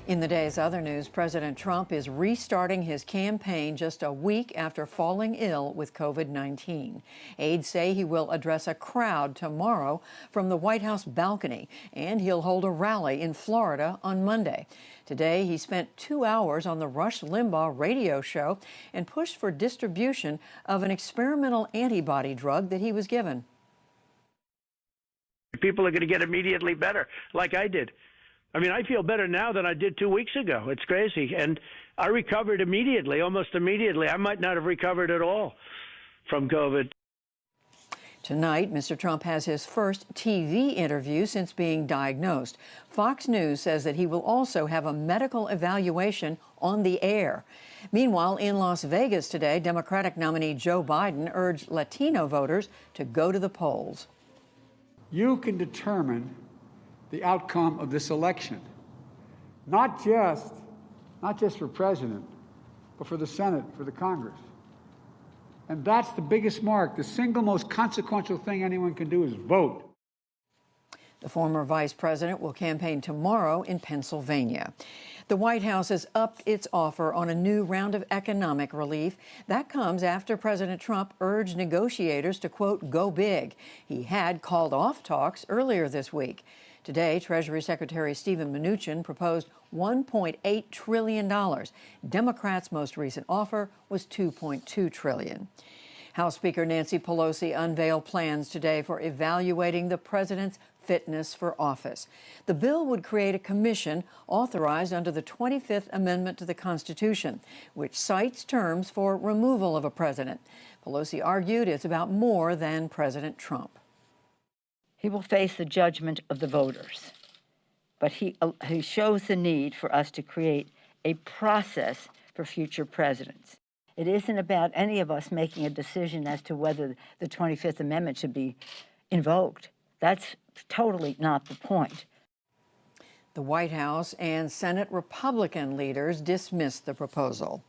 In the day's other news, President Trump is restarting his campaign just a week after falling ill with COVID-19. Aides say he will address a crowd tomorrow from the White House balcony, and he'll hold a rally in Florida on Monday. Today, he spent 2 hours on the Rush Limbaugh radio show and pushed for distribution of an experimental antibody drug that he was given. People are going to get immediately better, like I did. I mean, I feel better now than I did 2 weeks ago. It's crazy. And I recovered immediately, almost immediately. I might not have recovered at all from COVID. Tonight, Mr. Trump has his first TV interview since being diagnosed. Fox News says that he will also have a medical evaluation on the air. Meanwhile, in Las Vegas today, Democratic nominee Joe Biden urged Latino voters to go to the polls. You can determine the outcome of this election, not just for president, but for the Senate, for the Congress. And that's the biggest mark. The single most consequential thing anyone can do is vote. The former vice president will campaign tomorrow in Pennsylvania. The White House has upped its offer on a new round of economic relief. That comes after President Trump urged negotiators to, quote, go big. He had called off talks earlier this week. Today, Treasury Secretary Steven Mnuchin proposed $1.8 trillion. Democrats' most recent offer was $2.2 trillion. House Speaker Nancy Pelosi unveiled plans today for evaluating the president's fitness for office. The bill would create a commission authorized under the 25th Amendment to the Constitution, which cites terms for removal of a president. Pelosi argued it's about more than President Trump. He will face the judgment of the voters, but he shows the need for us to create a process for future presidents. It isn't about any of us making a decision as to whether the 25th Amendment should be invoked. That's totally not the point. The White House and Senate Republican leaders dismissed the proposal.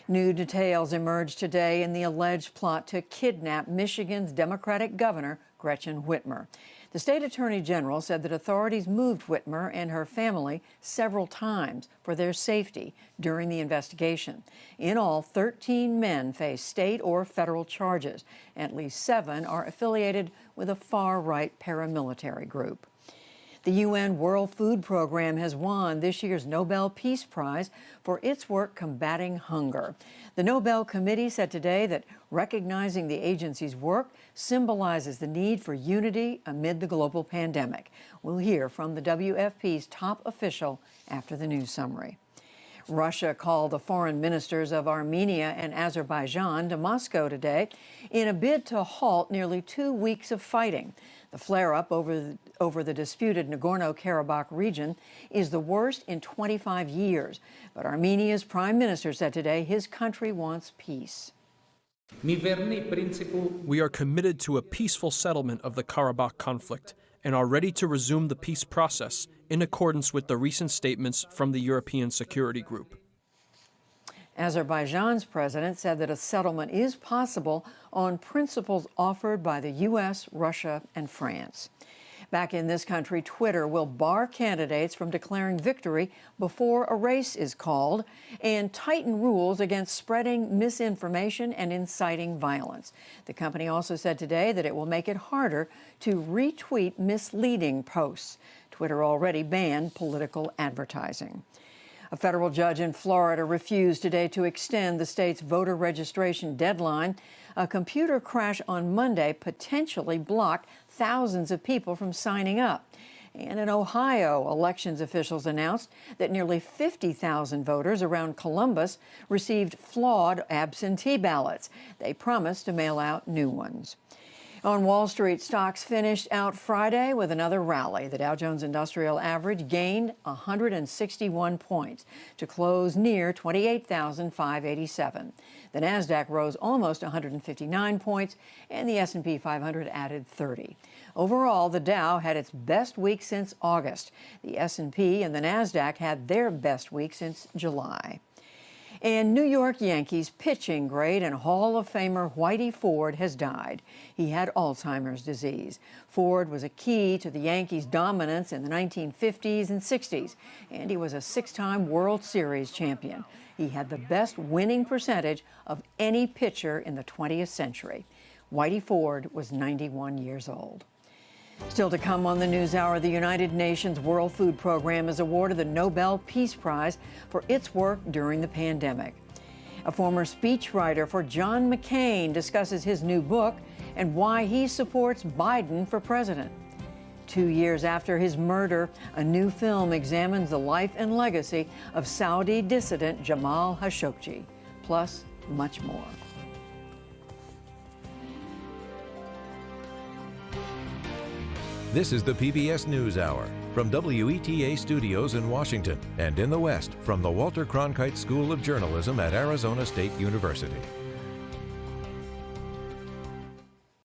New details emerged today in the alleged plot to kidnap Michigan's Democratic governor, Gretchen Whitmer. The state attorney general said that authorities moved Whitmer and her family several times for their safety during the investigation. In all, 13 men face state or federal charges. At least 7 are affiliated with a far-right paramilitary group. The UN World Food Program has won this year's Nobel Peace Prize for its work combating hunger. The Nobel Committee said today that recognizing the agency's work symbolizes the need for unity amid the global pandemic. We'll hear from the WFP's top official after the news summary. Russia called the foreign ministers of Armenia and Azerbaijan to Moscow today in a bid to halt nearly 2 weeks of fighting. The flare-up over the disputed Nagorno-Karabakh region is the worst in 25 years. But Armenia's prime minister said today his country wants peace. We are committed to a peaceful settlement of the Karabakh conflict and are ready to resume the peace process in accordance with the recent statements from the European Security Group. Azerbaijan's president said that a settlement is possible on principles offered by the U.S., Russia, and France. Back in this country, Twitter will bar candidates from declaring victory before a race is called and tighten rules against spreading misinformation and inciting violence. The company also said today that it will make it harder to retweet misleading posts. Twitter already banned political advertising. A federal judge in Florida refused today to extend the state's voter registration deadline. A computer crash on Monday potentially blocked thousands of people from signing up. And in Ohio, elections officials announced that nearly 50,000 voters around Columbus received flawed absentee ballots. They promised to mail out new ones. On Wall Street, stocks finished out Friday with another rally. The Dow Jones Industrial Average gained 161 points to close near 28,587. The Nasdaq rose almost 159 points, and the S&P 500 added 30. Overall, the Dow had its best week since August. The S&P and the Nasdaq had their best week since July. And New York Yankees pitching great and Hall of Famer Whitey Ford has died. He had Alzheimer's disease. Ford was a key to the Yankees' dominance in the 1950s and 60s, and he was a six-time World Series champion. He had the best winning percentage of any pitcher in the 20th century. Whitey Ford was 91 years old. Still to come on the NewsHour, the United Nations World Food Program is awarded the Nobel Peace Prize for its work during the pandemic. A former speechwriter for John McCain discusses his new book and why he supports Biden for president. 2 years after his murder, a new film examines the life and legacy of Saudi dissident Jamal Khashoggi, plus much more. This is the PBS NewsHour from WETA Studios in Washington and in the West from the Walter Cronkite School of Journalism at Arizona State University.